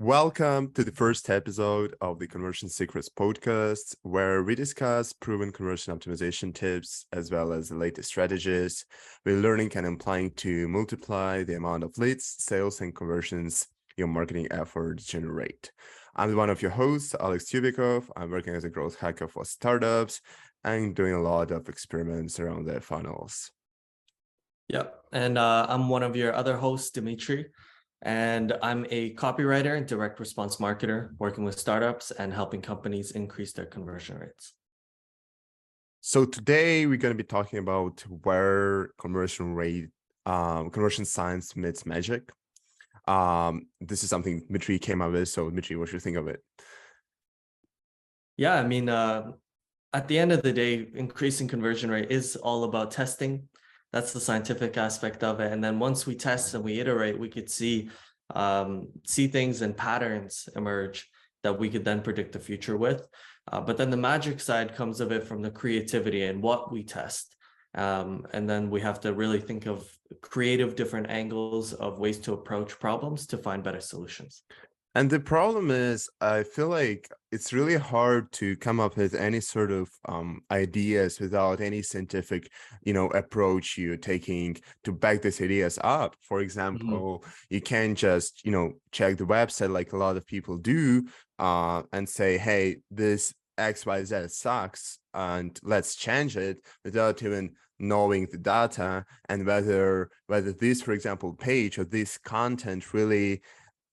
Welcome to the first episode of the Conversion Secrets podcast, where we discuss proven conversion optimization tips as well as the latest strategies we're learning and applying to multiply the amount of leads, sales, and conversions your marketing efforts generate. I'm one of your hosts, Alex Tubikov. I'm working as a growth hacker for startups and doing a lot of experiments around their funnels. Yep. And I'm one of your other hosts, Dimitri, and I'm a copywriter and direct response marketer working with startups and helping companies increase their conversion rates. So today we're going to be talking about where conversion science meets magic. This is something Dmitry came up with. So Dmitry, what do you think of it? Yeah, I mean, at the end of the day, increasing conversion rate is all about testing. That's the scientific aspect of it. And then once we test and we iterate, we could see things and patterns emerge that we could then predict the future with. But then the magic side comes of it from the creativity and what we test. And then we have to really think of creative different angles of ways to approach problems to find better solutions. And the problem is, I feel like it's really hard to come up with any sort of ideas without any scientific, approach you're taking to back these ideas up. For example, you can't just, check the website like a lot of people do and say, hey, this XYZ sucks and let's change it without even knowing the data and whether this, for example, page or this content really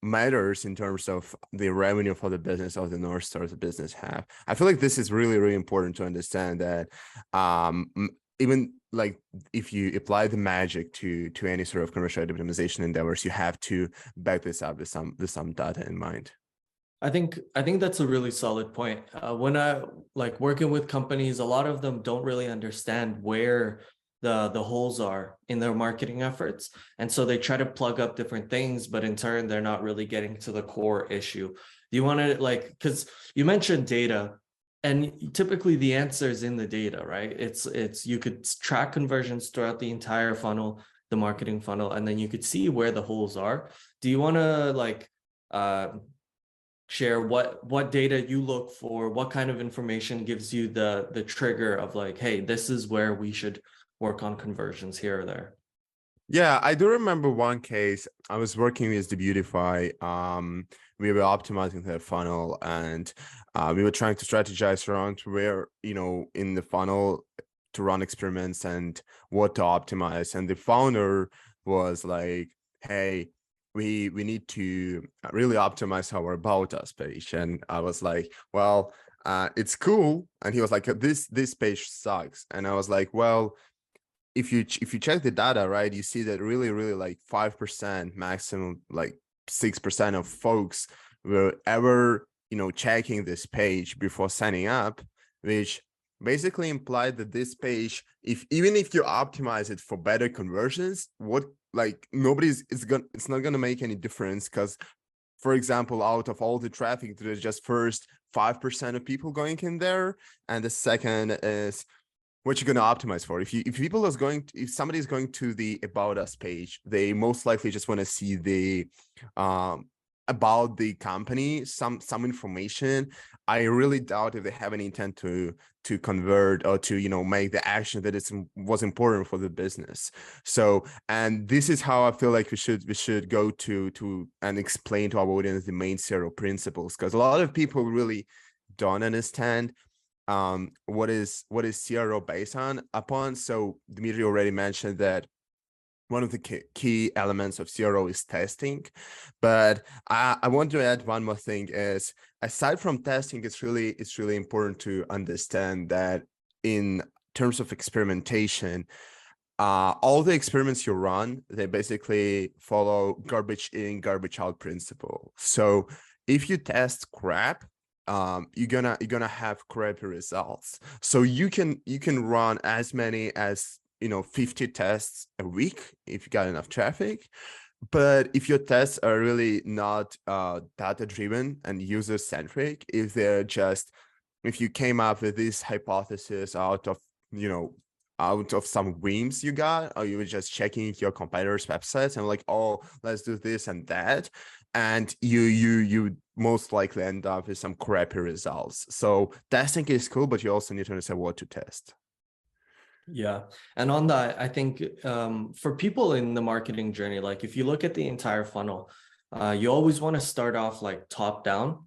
matters in terms of the revenue for the business or the North Star the business have. I feel like this is really, really important to understand that even like if you apply the magic to any sort of commercial optimization endeavors, you have to back this up with some data in mind. I think that's a really solid point. When I like working with companies, a lot of them don't really understand where the holes are in their marketing efforts. And so they try to plug up different things, but in turn, they're not really getting to the core issue. You want to because you mentioned data, and typically the answer is in the data, right? It's you could track conversions throughout the entire funnel, the marketing funnel, and then you could see where the holes are. Do you want to share what data you look for, what kind of information gives you the trigger of like, hey, this is where we should work on conversions here or there? Yeah, I do remember one case. I was working with the Beautify. We were optimizing their funnel and we were trying to strategize around where, in the funnel to run experiments and what to optimize. And the founder was like, hey, we need to really optimize our About Us page. And I was like, well, it's cool. And he was like, this page sucks. And I was like, well, if you check the data, right, you see that really like 5% maximum, like 6% of folks were ever, checking this page before signing up, which basically implied that this page, even if you optimize it for better conversions, it's not gonna make any difference because, for example, out of all the traffic, there's just first 5% of people going in there, and the second is what you're going to optimize for. If somebody is going to the About Us page, they most likely just want to see the about the company, some information. I really doubt if they have any intent to convert or to make the action that was important for the business. So, and this is how I feel like we should go to and explain to our audience the main CRO principles, because a lot of people really don't understand what is CRO based upon. So Dmitry already mentioned that one of the key elements of CRO is testing, but I want to add one more thing. Is aside from testing, it's really important to understand that in terms of experimentation, all the experiments you run, they basically follow garbage in, garbage out principle. So if you test crap, you're gonna have crappy results. So you can run as many as 50 tests a week if you got enough traffic, but if your tests are really not data driven and user centric, if you came up with this hypothesis out of some whims you got, or you were just checking your competitors' websites and like, oh, let's do this and that, and you most likely end up with some crappy results. So testing is cool, but you also need to understand what to test. Yeah. And on that, I think for people in the marketing journey, like if you look at the entire funnel, you always want to start off like top down.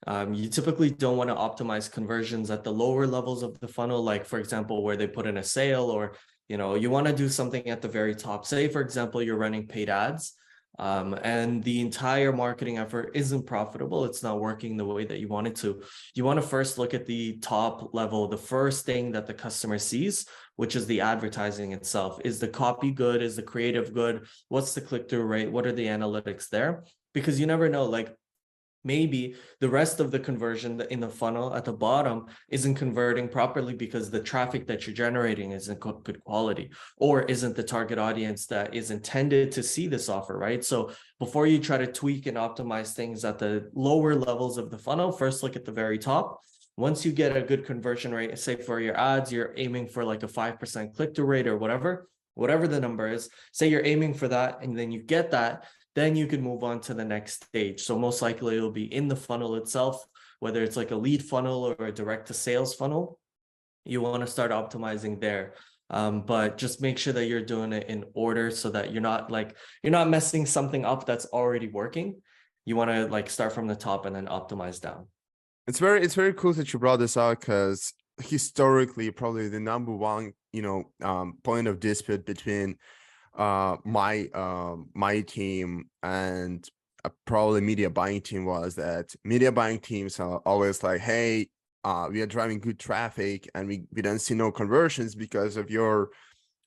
You typically don't want to optimize conversions at the lower levels of the funnel, like for example, where they put in a sale, or you want to do something at the very top. Say, for example, you're running paid ads, and the entire marketing effort isn't profitable. It's not working the way that you want it to. You want to first look at the top level, the first thing that the customer sees, which is the advertising itself. Is the copy good? Is the creative good? What's the click-through rate? What are the analytics there? Because you never know, like, maybe the rest of the conversion in the funnel at the bottom isn't converting properly because the traffic that you're generating isn't good quality, or isn't the target audience that is intended to see this offer, right? So before you try to tweak and optimize things at the lower levels of the funnel, first look at the very top. Once you get a good conversion rate, say for your ads, you're aiming for like a 5% click-through rate or whatever the number is, say you're aiming for that, and then you get that, then you can move on to the next stage. So most likely it'll be in the funnel itself, whether it's like a lead funnel or a direct to sales funnel. You want to start optimizing there. But just make sure that you're doing it in order so that you're not messing something up that's already working. You want to like start from the top and then optimize down. It's very cool that you brought this out, because historically probably the number one point of dispute between my team and probably media buying team was that media buying teams are always like, hey, we are driving good traffic and we don't see no conversions because of your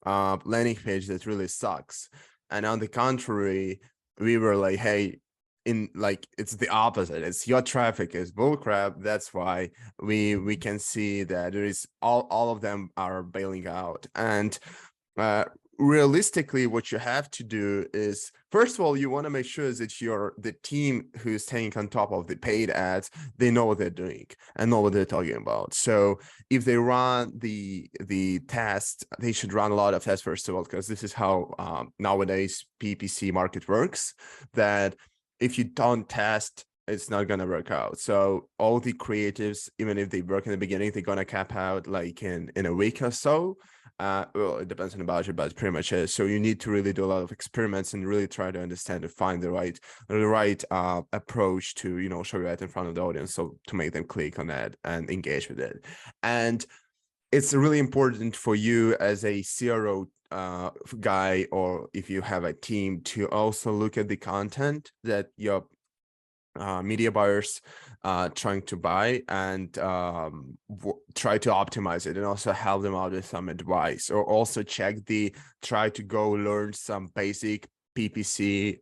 landing page that really sucks. And on the contrary, we were like, hey, it's the opposite. It's your traffic is bullcrap. That's why we can see that there is all of them are bailing out. And realistically, what you have to do is, first of all, you want to make sure that the team who's staying on top of the paid ads, they know what they're doing and know what they're talking about. So if they run the test, they should run a lot of tests first of all, because this is how nowadays PPC market works, that if you don't test, it's not gonna work out. So all the creatives, even if they work in the beginning, they're gonna cap out like in a week or so. Well, it depends on the budget, but pretty much is. So you need to really do a lot of experiments and really try to understand and find the right approach to show that in front of the audience, so to make them click on that and engage with it. And it's really important for you as a CRO guy, or if you have a team, to also look at the content that your media buyers trying to buy, and try to optimize it and also help them out with some advice, or also try to go learn some basic PPC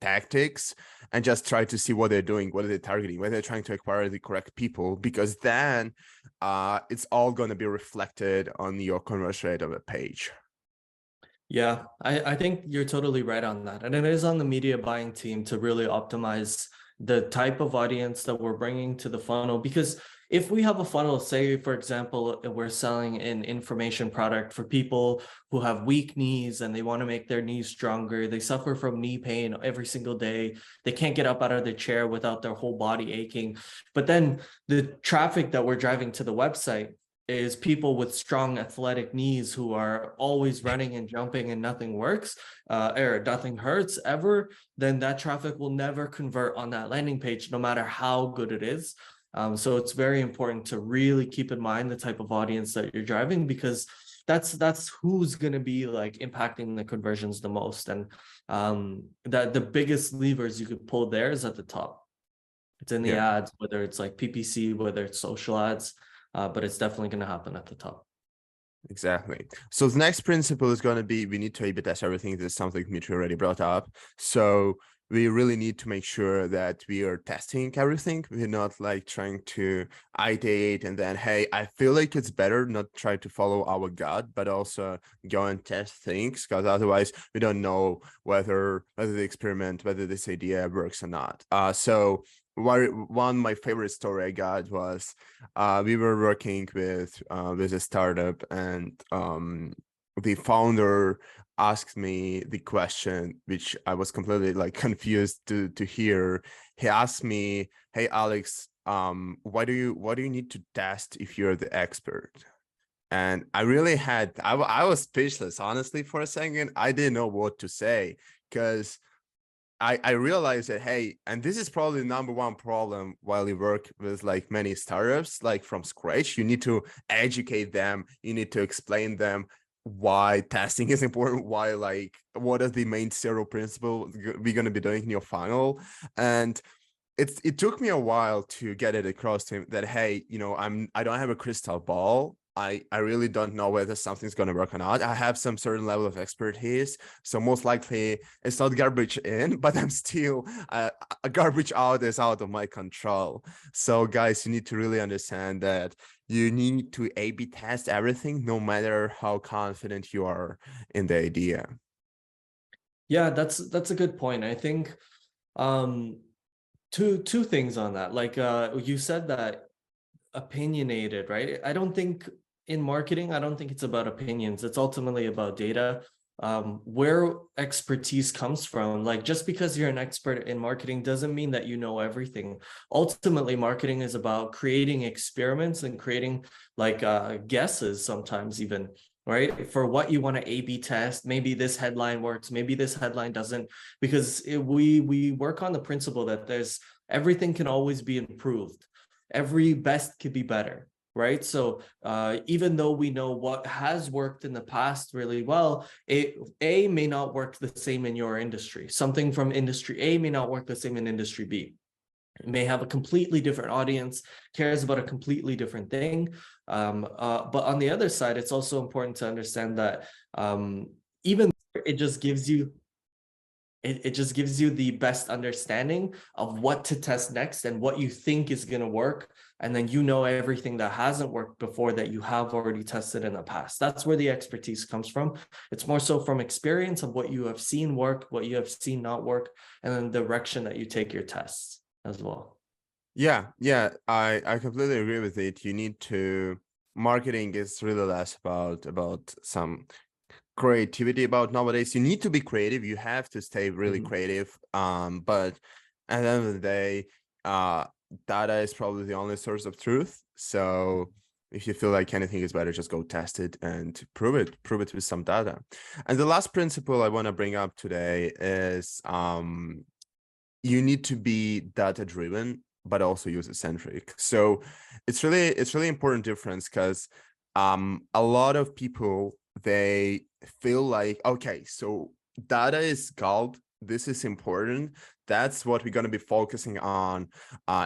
tactics, and just try to see what they're doing, what are they targeting, whether they're trying to acquire the correct people, because then it's all going to be reflected on your conversion rate of a page. Yeah, I think you're totally right on that. And it is on the media buying team to really optimize the type of audience that we're bringing to the funnel. Because if we have a funnel, say, for example, we're selling an information product for people who have weak knees and they want to make their knees stronger. They suffer from knee pain every single day. They can't get up out of their chair without their whole body aching. But then the traffic that we're driving to the website is people with strong athletic knees who are always running and jumping and nothing works, or nothing hurts ever, then that traffic will never convert on that landing page, no matter how good it is. So it's very important to really keep in mind the type of audience that you're driving, because that's who's going to be like impacting the conversions the most. And that the biggest levers you could pull there is at the top. It's in the ads, whether it's like PPC, whether it's social ads, but it's definitely going to happen at the top. Exactly. So the next principle is going to be, we need to A/B test everything. This is something Dmitry already brought up. So we really need to make sure that we are testing everything. We're not like trying to ideate and then, hey, I feel like it's better, not try to follow our gut, but also go and test things, because otherwise we don't know whether the experiment, whether this idea works or not. So one of my favorite story I got was we were working with a startup, and the founder asked me the question, which I was completely like confused to hear. He asked me, "Hey Alex, why do you need to test if you're the expert?" And I really had, I was speechless, honestly, for a second. I didn't know what to say because I realized that, hey, and this is probably the number one problem while you work with like many startups, like from scratch, you need to educate them, you need to explain them why testing is important, why like, what is the main zero principle we're going to be doing in your funnel. And it took me a while to get it across to him that, hey, you know, I don't have a crystal ball. I really don't know whether something's going to work or not. I have some certain level of expertise, so most likely it's not garbage in, but I'm still a garbage out is out of my control. So guys, you need to really understand that you need to A/B test everything, no matter how confident you are in the idea. Yeah, that's a good point. I think um two things on that. Like you said that opinionated, right? I don't think in marketing, I don't think it's about opinions. It's ultimately about data. Where expertise comes from. Like just because you're an expert in marketing doesn't mean that you know everything. Ultimately, marketing is about creating experiments and creating like guesses sometimes even, right? For what you want to A/B test. Maybe this headline works, maybe this headline doesn't, because we work on the principle that there's everything can always be improved. Every best could be better, right? So even though we know what has worked in the past really well, it A may not work the same in your industry. Something from industry A may not work the same in industry B. It may have a completely different audience, cares about a completely different thing. But on the other side, it's also important to understand that even it just gives you it just gives you the best understanding of what to test next and what you think is going to work. And then you know everything that hasn't worked before that you have already tested in the past. That's where the expertise comes from. It's more so from experience of what you have seen work, what you have seen not work, and then the direction that you take your tests as well. Yeah, I completely agree with it. You need to, marketing is really less about some creativity about nowadays. You need to be creative. You have to stay really Mhm. creative. But at the end of the day, uh, data is probably the only source of truth. So if you feel like anything is better, just go test it and prove it with some data. And the last principle I want to bring up today is you need to be data driven but also user centric. So it's really important difference because a lot of people, they feel like, okay, so data is gold, this is important, that's what we're going to be focusing on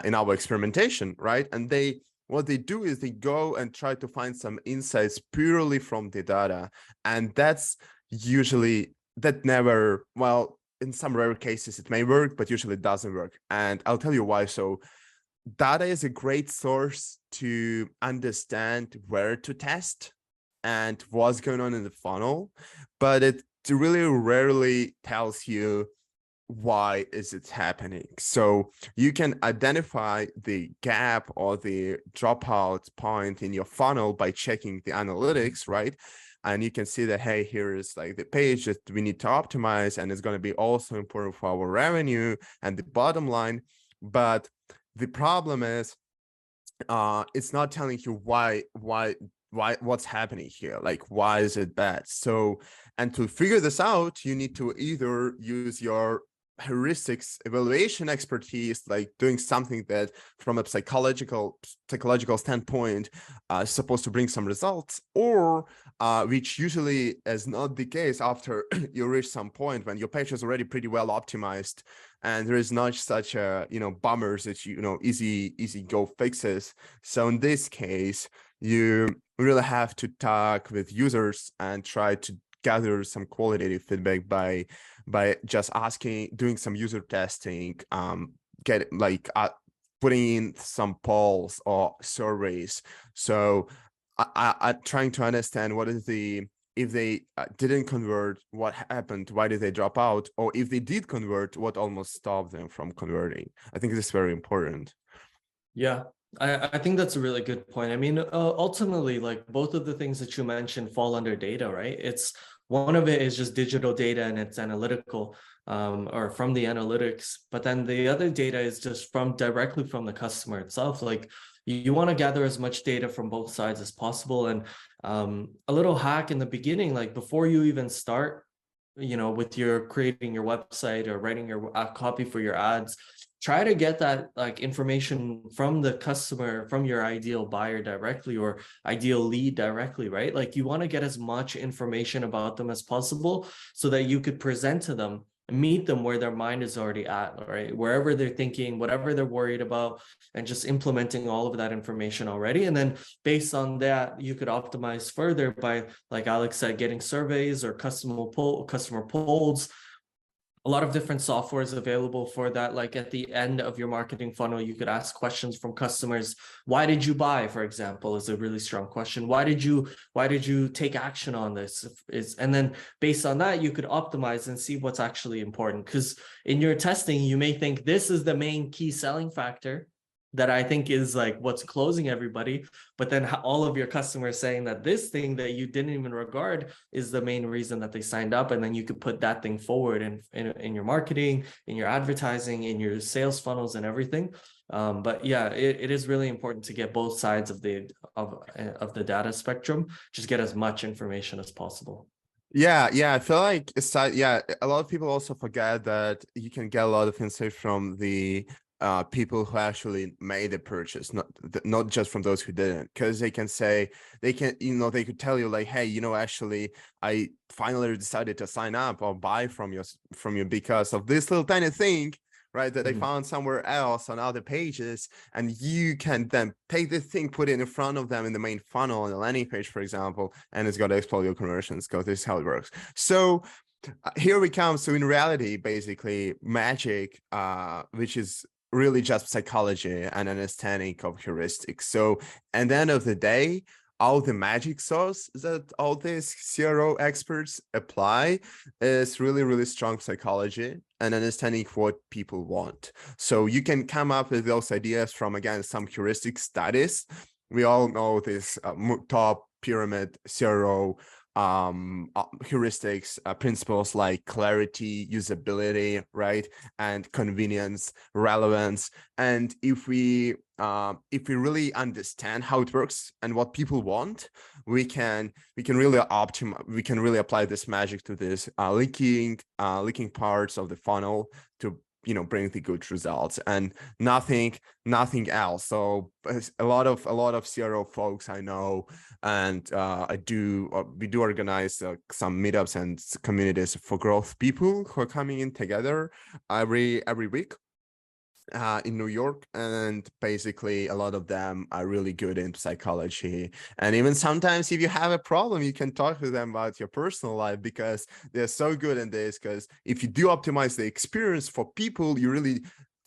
in our experimentation, right? And they, what they do is they go and try to find some insights purely from the data, and that's usually, that never, well, in some rare cases it may work, but usually it doesn't work. And I'll tell you why. So data is a great source to understand where to test and what's going on in the funnel, but it really rarely tells you why is it happening. So you can identify the gap or the dropout point in your funnel by checking the analytics, right? And you can see that, hey, here is like the page that we need to optimize, and it's going to be also important for our revenue and the bottom line. But the problem is it's not telling you why what's happening here, like why is it bad. So, and to figure this out, you need to either use your heuristics evaluation expertise, like doing something that from a psychological standpoint is supposed to bring some results, or which usually is not the case after you reach some point when your page is already pretty well optimized and there is not such a, you know, bummers that you know, easy go fixes. So in this case, you really have to talk with users and try to gather some qualitative feedback by just asking, doing some user testing, get like putting in some polls or surveys. So I trying to understand what is the, if they didn't convert, what happened, why did they drop out, or if they did convert, what almost stopped them from converting. I think this is very important. Yeah, I think that's a really good point. I mean, ultimately, like both of the things that you mentioned fall under data, right? It's One of it is just digital data and it's analytical, or from the analytics. But then the other data is just from directly from the customer itself. Like you want to gather as much data from both sides as possible. And a little hack in the beginning, like before you even start, with your creating your website or writing your copy for your ads, try to get that like information from the customer, from your ideal buyer directly or ideal lead directly, right? Like you want to get as much information about them as possible so that you could present to them, meet them where their mind is already at, right? Wherever they're thinking, whatever they're worried about, and just implementing all of that information already. And then based on that, you could optimize further by, like Alex said, getting surveys or customer polls. A lot of different softwares available for that. Like at the end of your marketing funnel, you could ask questions from customers. Why did you buy, for example, is a really strong question. Why did you take action on this? And then based on that, you could optimize and see what's actually important. Because in your testing, you may think this is the main key selling factor that I think is like what's closing everybody. But then all of your customers saying that this thing that you didn't even regard is the main reason that they signed up. And then you could put that thing forward in your marketing, in your advertising, in your sales funnels and everything. But yeah, it is really important to get both sides of the data spectrum. Just get as much information as possible. Yeah, I feel like a lot of people also forget that you can get a lot of insight from the people who actually made the purchase, not just from those who didn't, because they can say they could tell you like, hey, actually I finally decided to sign up or buy from you because of this little tiny thing, right, that I found somewhere else on other pages. And you can then take this thing, put it in front of them in the main funnel on the landing page, for example, and it's going to explode your conversions, because this is how it works. So here we come. So in reality, basically magic, which is really just psychology and understanding of heuristics. So at the end of the day, all the magic sauce that all these CRO experts apply is really, really strong psychology and understanding what people want. So you can come up with those ideas from, again, some heuristic studies. We all know this top pyramid CRO heuristics, principles like clarity, usability, right, and convenience, relevance. And if we really understand how it works and what people want, we can really apply this magic to this leaking parts of the funnel to bring the good results, and nothing else. So a lot of CRO folks I know, and we do organize some meetups and communities for growth people who are coming in together every week in New York. And basically a lot of them are really good in psychology, and even sometimes if you have a problem, you can talk to them about your personal life, because they're so good in this. Because if you do optimize the experience for people, you really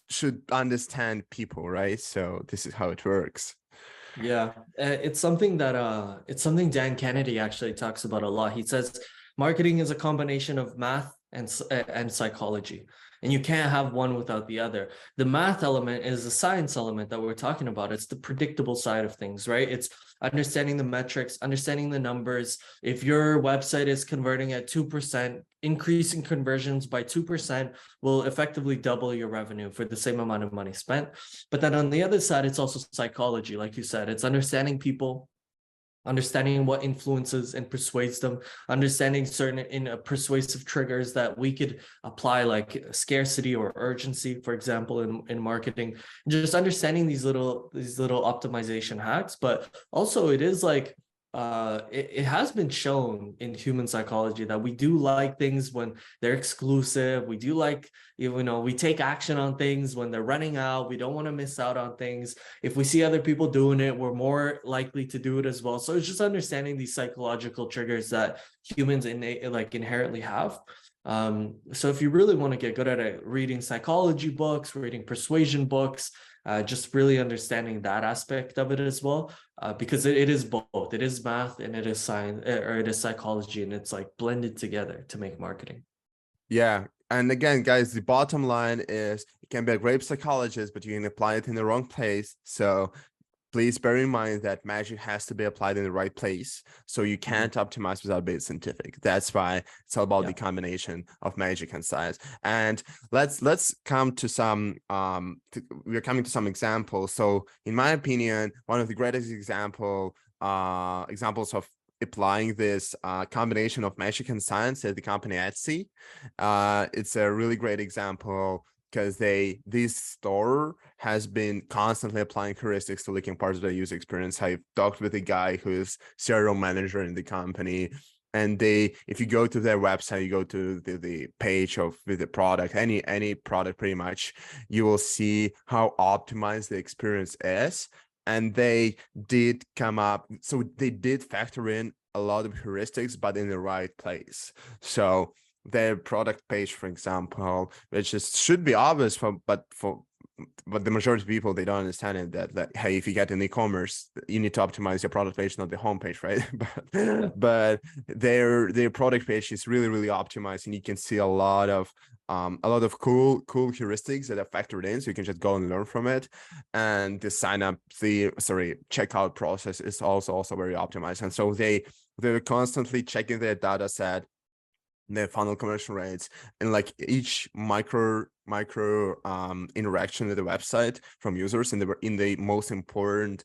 should understand people, right? So this is how it works. Yeah, it's something Dan Kennedy actually talks about a lot. He says marketing is a combination of math and psychology, and you can't have one without the other. The math element is the science element that we're talking about. It's the predictable side of things, right? It's understanding the metrics, understanding the numbers. If your website is converting at 2%, increasing conversions by 2% will effectively double your revenue for the same amount of money spent. But then on the other side, it's also psychology. Like you said, it's understanding people, understanding what influences and persuades them, understanding certain persuasive triggers that we could apply, like scarcity or urgency, for example, in marketing. Just understanding these little optimization hacks. But also it is like it has been shown in human psychology that we do like things when they're exclusive. We do like, we take action on things when they're running out. We don't want to miss out on things. If we see other people doing it, we're more likely to do it as well. So it's just understanding these psychological triggers that humans inherently have. So if you really want to get good at it, reading psychology books, reading persuasion books, just really understanding that aspect of it as well, because it is both. It is math and it is science, or it is psychology, and it's like blended together to make marketing. Yeah. And again, guys, the bottom line is you can be a great psychologist, but you can apply it in the wrong place. So please bear in mind that magic has to be applied in the right place. So you can't optimize without being scientific. That's why it's all about Yeah. the combination of magic and science. And let's come to some we're coming to some examples. So in my opinion, one of the greatest examples of applying this combination of magic and science is the company Etsy. It's a really great example because this store has been constantly applying heuristics to leaking parts of the user experience. I've talked with a guy who is CRO manager in the company, and if you go to their website, you go to the page of the product, any product pretty much, you will see how optimized the experience is. And they did come up, so they did factor in a lot of heuristics, but in the right place. So their product page, for example, which should be obvious but the majority of people, they don't understand it, that hey, if you get an e-commerce, you need to optimize your product page, not the homepage, right? but their product page is really optimized, and you can see a lot of cool heuristics that are factored in, so you can just go and learn from it. And the checkout process is also very optimized, and so they're constantly checking their data set, their funnel conversion rates, and like each micro interaction with the website from users in the most important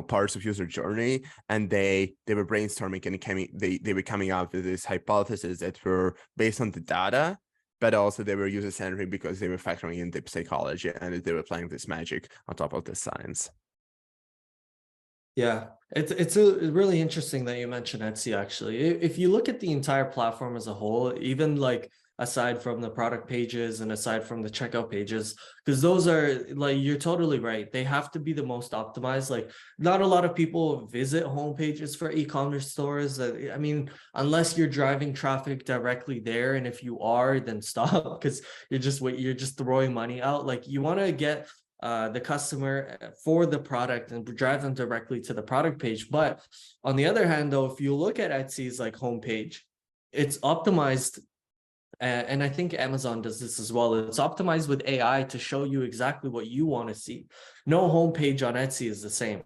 parts of user journey. And they were brainstorming, and they were coming up with this hypothesis that were based on the data, but also they were user-centric because they were factoring in the psychology, and they were applying this magic on top of the science. Yeah, it's really interesting that you mentioned Etsy, actually. If you look at the entire platform as a whole, even like aside from the product pages and aside from the checkout pages, because those are, like, you're totally right, they have to be the most optimized. Like, not a lot of people visit home pages for e-commerce stores. I mean, unless you're driving traffic directly there, and if you are, then stop, because you're just throwing money out. Like, you want to get the customer for the product and drive them directly to the product page. But on the other hand, though, if you look at Etsy's like homepage, it's optimized, and I think Amazon does this as well. It's optimized with AI to show you exactly what you want to see. No homepage on Etsy is the same,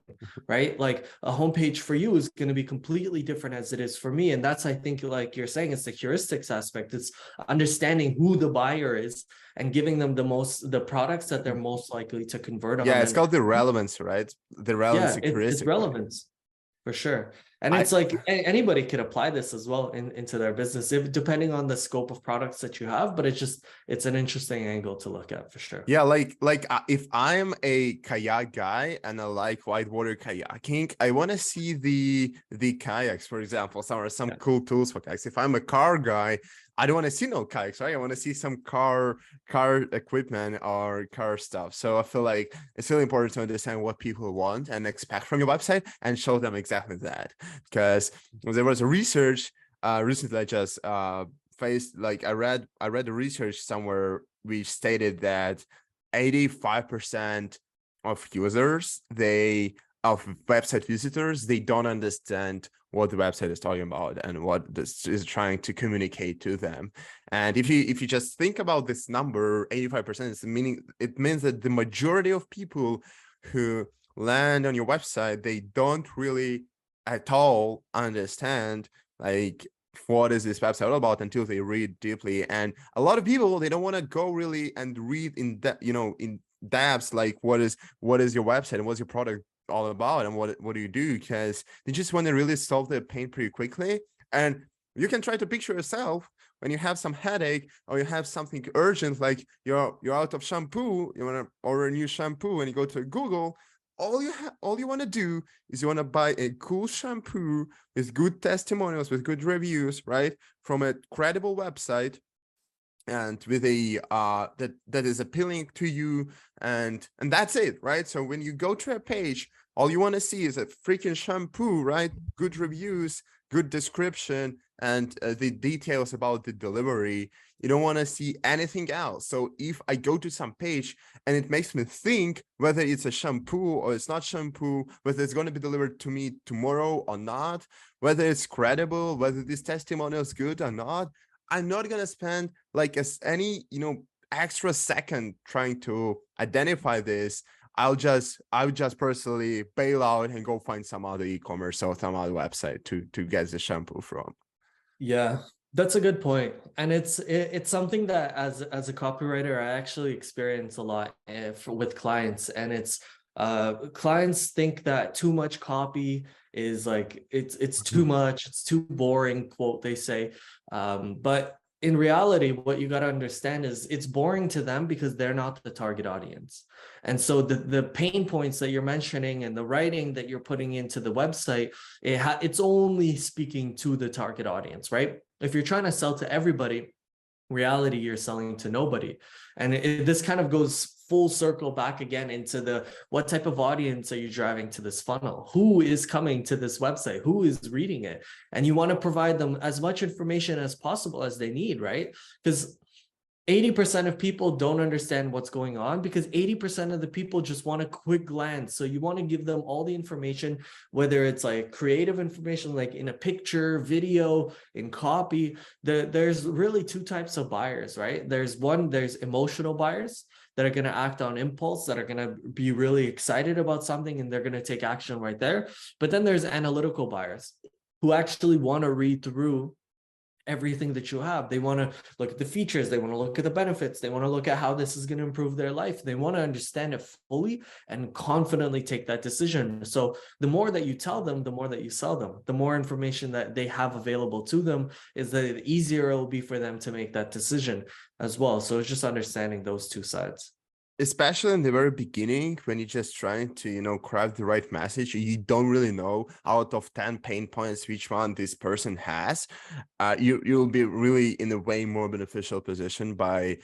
right? Like, a homepage for you is going to be completely different as it is for me. And that's, I think, like you're saying, it's the heuristics aspect. It's understanding who the buyer is and giving them the products that they're most likely to convert on. Yeah, it's And called the relevance, right? The relevance yeah, it's heuristic. relevance. For sure. And it's like anybody could apply this as well into their business, depending on the scope of products that you have. But it's an interesting angle to look at, for sure. Yeah, if I'm a kayak guy and I like whitewater kayaking, I want to see the kayaks, for example. Some Yeah. cool tools for kayaks. If I'm a car guy, I don't want to see no kayaks, right? I want to see some car equipment or car stuff. So I feel like it's really important to understand what people want and expect from your website and show them exactly that. Because there was a research recently, I just faced, like I read the research somewhere which stated that 85% of users, of website visitors, they don't understand what the website is talking about and what this is trying to communicate to them. And if you just think about this number, 85%, it means that the majority of people who land on your website, they don't really at all understand, like, what is this website all about until they read deeply. And a lot of people, they don't want to go really and read in depth, like what is your website and what's your product all about and what do you do, because they just want to really solve their pain pretty quickly. And you can try to picture yourself when you have some headache or you have something urgent, like you're out of shampoo, you want to order a new shampoo, and you go to Google. All you want to do is you want to buy a cool shampoo with good testimonials, with good reviews, right, from a credible website, and with a that is appealing to you, and that's it, right? So when you go to a page, all you want to see is a freaking shampoo, right? Good reviews, good description, and the details about the delivery. You don't want to see anything else. So if I go to some page and it makes me think whether it's a shampoo or it's not shampoo, whether it's going to be delivered to me tomorrow or not, whether it's credible, whether this testimonial is good or not, I'm not going to spend like any extra second trying to identify this. I would just personally bail out and go find some other e-commerce or some other website to get the shampoo from. Yeah, that's a good point. And it's something that as a copywriter, I actually experience a lot with clients. And it's clients think that too much copy is like it's too much, it's too boring, quote they say. But in reality, what you got to understand is it's boring to them because they're not the target audience. And so the pain points that you're mentioning and the writing that you're putting into the website, it's only speaking to the target audience, right? If you're trying to sell to everybody, reality, you're selling to nobody. And this kind of goes full circle back again into the what type of audience are you driving to this funnel? Who is coming to this website? Who is reading it? And you want to provide them as much information as possible as they need, right? Because 80% of people don't understand what's going on because 80% of the people just want a quick glance. So you want to give them all the information, whether it's like creative information, like in a picture, video, in copy. There's really two types of buyers, right? There's emotional buyers that are going to act on impulse, that are going to be really excited about something and they're going to take action right there. But then there's analytical buyers who actually want to read through everything that you have. They want to look at the features, they want to look at the benefits, they want to look at how this is going to improve their life. They want to understand it fully and confidently take that decision. So the more that you tell them, the more that you sell them. The more information that they have available to them is the easier it will be for them to make that decision as well. So it's just understanding those two sides. Especially in the very beginning, when you're just trying to craft the right message, you don't really know out of 10 pain points which one this person has. You'll be really in a way more beneficial position by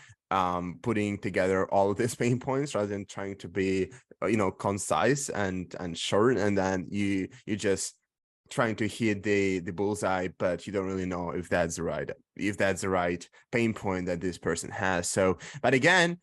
putting together all of these pain points rather than trying to be concise and short, and then you just trying to hit the bullseye, but you don't really know if that's the right pain point that this person has. So, but again,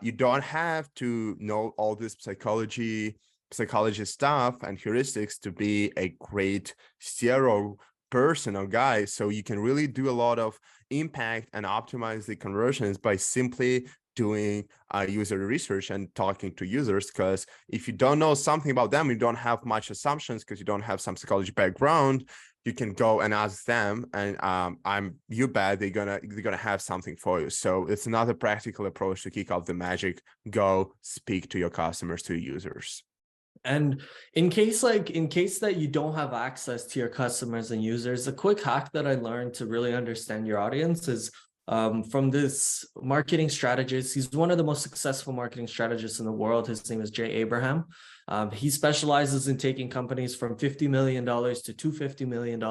you don't have to know all this psychology stuff and heuristics to be a great CRO person or guy. So you can really do a lot of impact and optimize the conversions by simply doing user research and talking to users. Because if you don't know something about them, you don't have much assumptions because you don't have some psychology background, you can go and ask them, and you bet they're gonna have something for you. So it's another practical approach to kick off the magic. Go speak to your customers, to your users. And in case that you don't have access to your customers and users, a quick hack that I learned to really understand your audience is from this marketing strategist. He's one of the most successful marketing strategists in the world. His name is Jay Abraham. He specializes in taking companies from $50 million to $250 million.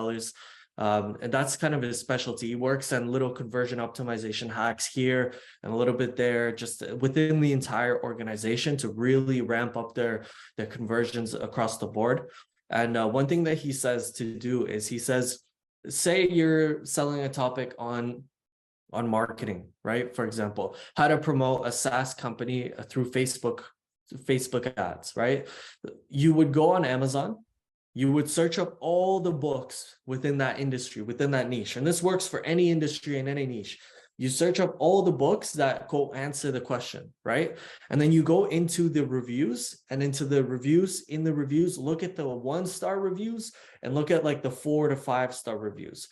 And that's kind of his specialty. He works on little conversion optimization hacks here and a little bit there, just within the entire organization to really ramp up their conversions across the board. And one thing that he says to do is he says, say you're selling a topic on marketing, right? For example, how to promote a SaaS company through Facebook ads, right? You would go on Amazon, you would search up all the books within that industry, within that niche. And this works for any industry and any niche. You search up all the books that go answer the question, right? And then you go into the reviews, and in the reviews, look at the 1-star reviews and look at like the 4 to 5-star reviews.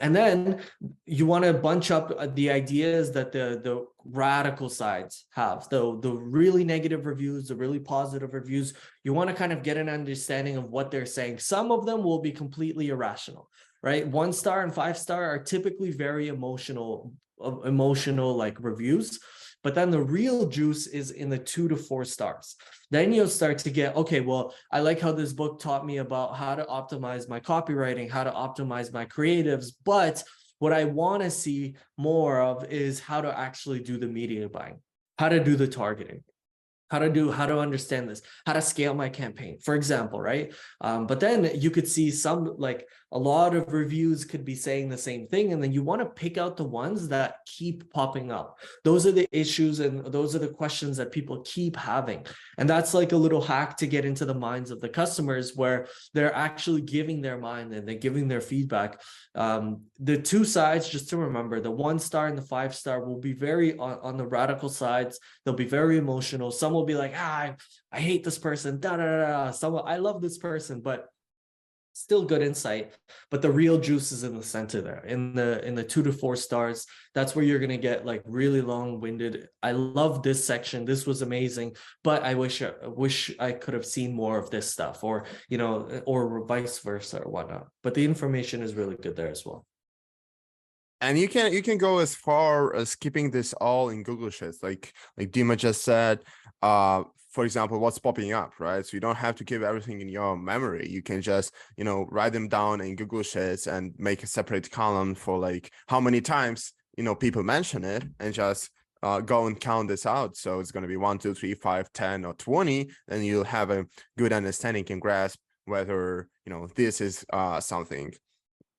And then you want to bunch up the ideas that the radical sides have, the really negative reviews, the really positive reviews. You want to kind of get an understanding of what they're saying. Some of them will be completely irrational, right? 1-star and 5-star are typically very emotional like reviews. But then the real juice is in the 2 to 4 stars. Then you'll start to get, okay, well, I like how this book taught me about how to optimize my copywriting, how to optimize my creatives. But what I want to see more of is how to actually do the media buying, how to do the targeting, how to understand this, how to scale my campaign, for example, right? But then you could see some, like a lot of reviews could be saying the same thing. And then you want to pick out the ones that keep popping up. Those are the issues and those are the questions that people keep having. And that's like a little hack to get into the minds of the customers where they're actually giving their mind and they're giving their feedback. The two sides, just to remember, the 1-star and the 5-star will be very on the radical sides. They'll be very emotional. Some will will be like, I hate this person, da da da da. Someone, I love this person, but still good insight. But the real juice is in the center there, in the 2 to 4 stars. That's where you're gonna get like really long-winded. I love this section. This was amazing, but I wish I could have seen more of this stuff, or or vice versa or whatnot. But the information is really good there as well. And you can go as far as keeping this all in Google Sheets, like Dima just said. For example, what's popping up, right? So you don't have to keep everything in your memory. You can just write them down in Google Sheets and make a separate column for like how many times people mention it, and just go and count this out. So it's going to be 1, 2, 3, 5, 10, or 20. Then you'll have a good understanding and grasp whether this is something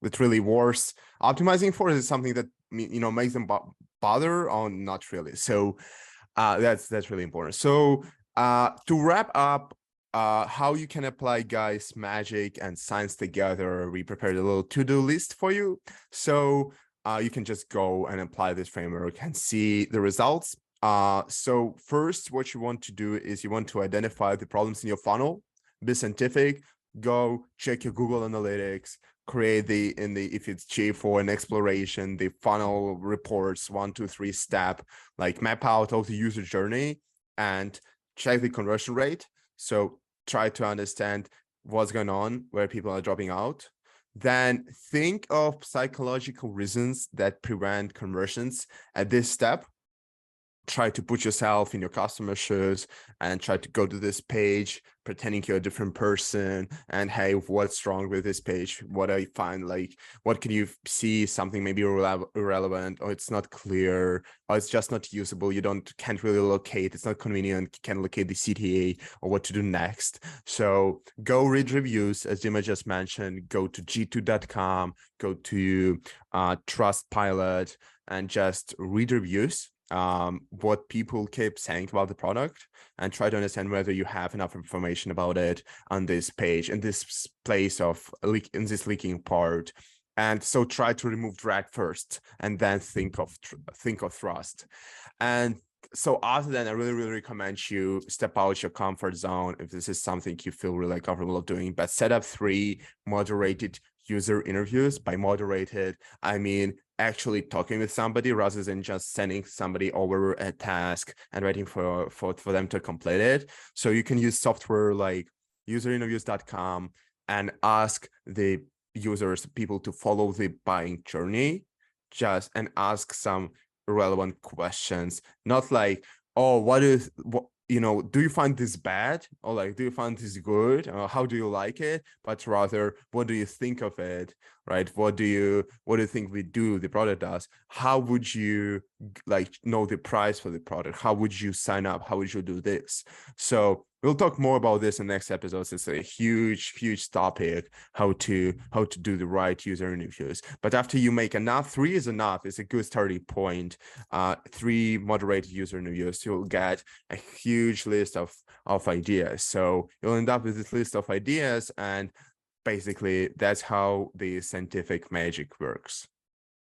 that's really worth optimizing for. Is it something that makes them bother, or not really? So that's really important. So to wrap up, how you can apply guys magic and science together, we prepared a little to-do list for you. So you can just go and apply this framework and see the results. So first, what you want to do is you want to identify the problems in your funnel, be scientific, go check your Google Analytics, create if it's G4 an exploration, the funnel reports 1, 2, 3 step, like map out all the user journey and check the conversion rate. So try to understand what's going on, where people are dropping out. Then think of psychological reasons that prevent conversions at this step. Try to put yourself in your customer shoes and try to go to this page pretending you're a different person, and hey, what's wrong with this page? What I find, like, what can you see? Something maybe irrelevant, or it's not clear, or it's just not usable. You can't really locate. It's not convenient. You can't locate the CTA or what to do next. So go read reviews, as Dima just mentioned. Go to g2.com, go to Trustpilot, and just read reviews. What people keep saying about the product, and try to understand whether you have enough information about it on this page, in this place of in this leaking part. And so try to remove drag first, and then think of thrust. And so after that, I really, really recommend you step out your comfort zone if this is something you feel really comfortable doing, but set up 3 moderated user interviews. By moderated, I mean actually talking with somebody rather than just sending somebody over a task and waiting for them to complete it. So you can use software like userinterviews.com and ask the people to follow the buying journey, and ask some relevant questions, not like, oh, do you find this bad, or like, do you find this good, or how do you like it? But rather, what do you think of it, right? What do you think the product does? How would you know the price for the product? How would you sign up? How would you do this? So we'll talk more about this in the next episodes. It's a huge topic, how to do the right user interviews. But after you make enough, 3 is enough. It's a good starting point. 3 moderated user interviews, you'll get a huge list of ideas. So you'll end up with this list of ideas, and basically that's how the scientific magic works.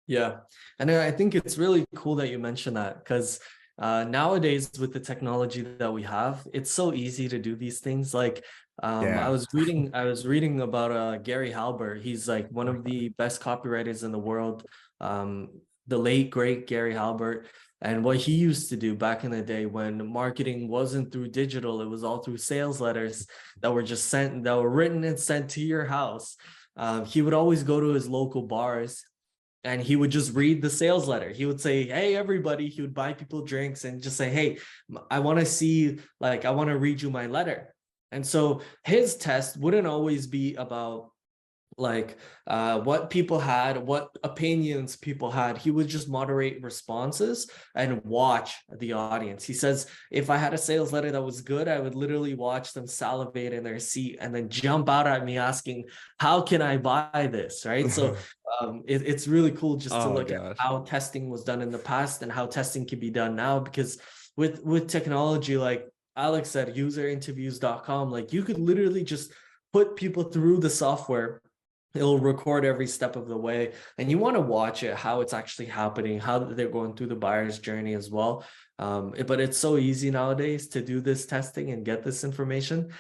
Yeah, and I think it's really cool that you mentioned that, because nowadays with the technology that we have, it's so easy to do these things. Like I was reading about Gary Halbert. He's like one of the best copywriters in the world, the late great Gary Halbert. And what he used to do back in the day when marketing wasn't through digital, it was all through sales letters that were written and sent to your house. He would always go to his local bars, and he would just read the sales letter. He would say, hey, everybody. He would buy people drinks and just say, hey, I want to read you my letter. And so his test wouldn't always be about what people had, what opinions people had. He would just moderate responses and watch the audience. He says, if I had a sales letter that was good, I would literally watch them salivate in their seat and then jump out at me asking, how can I buy this? Right. So it's really cool just to look at how testing was done in the past and how testing can be done now, because with technology, like Alex said, userinterviews.com, like you could literally just put people through the software It'll record every step of the way, and you want to watch it, how it's actually happening, how they're going through the buyer's journey as well. But it's so easy nowadays to do this testing and get this information.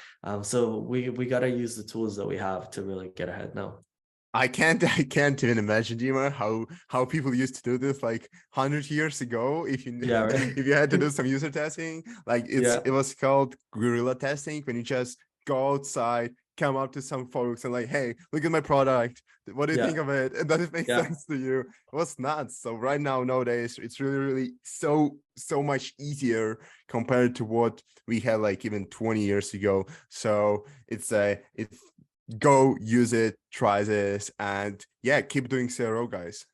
So we got to use the tools that we have to really get ahead now. I can't even imagine, Dima, how people used to do this like 100 years ago. If you Yeah, right. if you had to do some user testing, like Yeah, it was called guerrilla testing, when you just go outside, come up to some folks and like, hey, look at my product. What do you think yeah, of it? And does it make yeah. sense to you? It was nuts. So right now, nowadays, it's really so much easier compared to what we had like even 20 years ago. So it's go use it, try this, and yeah, keep doing CRO, guys.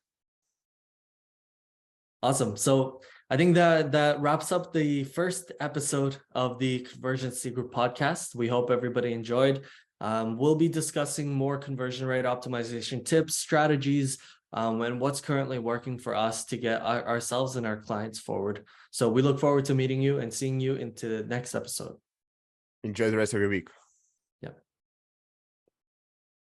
Awesome. So I think that wraps up the first episode of the Conversion Secret podcast. We hope everybody enjoyed. We'll be discussing more conversion rate optimization tips, strategies, and what's currently working for us to get ourselves and our clients forward. So we look forward to meeting you and seeing you into the next episode. Enjoy the rest of your week.